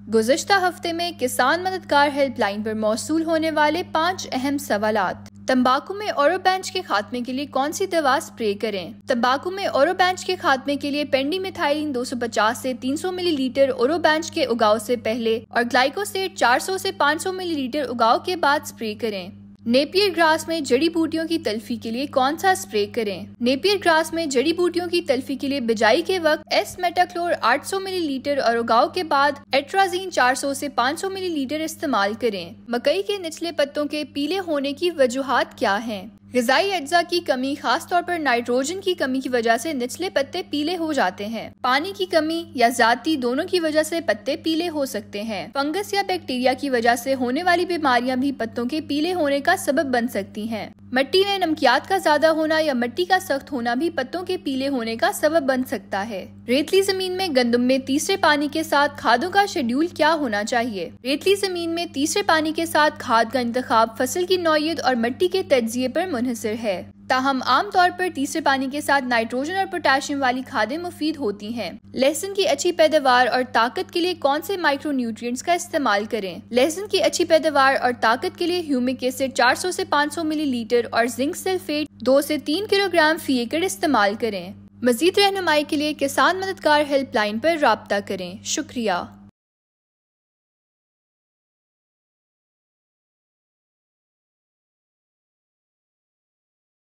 गुज़श्ता हफ्ते में किसान मददगार हेल्पलाइन पर मौसूल होने वाले 5 अहम सवालात। तंबाकू में ओरोबेंज के खात्मे के लिए कौन सी दवा स्प्रे करें? तंबाकू में ओरोबेंज के खात्मे के लिए पेंडिमिथाइलिन 250 से 300 मिलीलीटर ओरोबेंज के उगाव से पहले और ग्लाइकोसेट 400 से 500 मिलीलीटर उगाव के बाद स्प्रे करें। नेपियर ग्रास में जड़ी बूटियों की तल्फी के लिए कौन सा स्प्रे करें? नेपियर ग्रास में जड़ी बूटियों की तल्फी के लिए बिजाई के वक्त एस-मेटाक्लोर 800 मिलीलीटर और उगाव के बाद एट्राजीन 400 से 500 मिलीलीटर इस्तेमाल करें। मकई के निचले पत्तों के पीले होने की वजूहात क्या हैं? ग़िज़ाई अज्जा की कमी, खास तौर पर नाइट्रोजन की कमी की वजह से निचले पत्ते पीले हो जाते हैं। पानी की कमी या ज़्यादती दोनों की वजह से पत्ते पीले हो सकते हैं। फंगस या बैक्टीरिया की वजह से होने वाली बीमारियां भी पत्तों के पीले होने का सबब बन सकती हैं। मिट्टी में नमकियात का ज्यादा होना या मिट्टी का सख्त होना भी पत्तों के पीले होने का सबब बन सकता है। रेतली जमीन में गंदम में तीसरे पानी के साथ खादों का शेड्यूल क्या होना चाहिए? रेतली जमीन में तीसरे पानी के साथ खाद का इंतखाब फसल की नौइयत और मिट्टी के तज्जिए पर मुनहसर है। ताहम आम तौर पर तीसरे पानी के साथ नाइट्रोजन और पोटेशियम वाली खादें मुफीद होती हैं। लहसुन की अच्छी पैदावार और ताकत के लिए कौन से माइक्रो न्यूट्रिएंट्स का इस्तेमाल करें? लहसुन की अच्छी पैदावार और ताकत के लिए ह्यूमिक एसिड 400 से 500 मिलीलीटर और जिंक सल्फेट 2 से 3 किलोग्राम फी एकड़ इस्तेमाल करें। मजीद रहनुमाई के लिए किसान मददगार हेल्पलाइन पर राब्ता करें। शुक्रिया।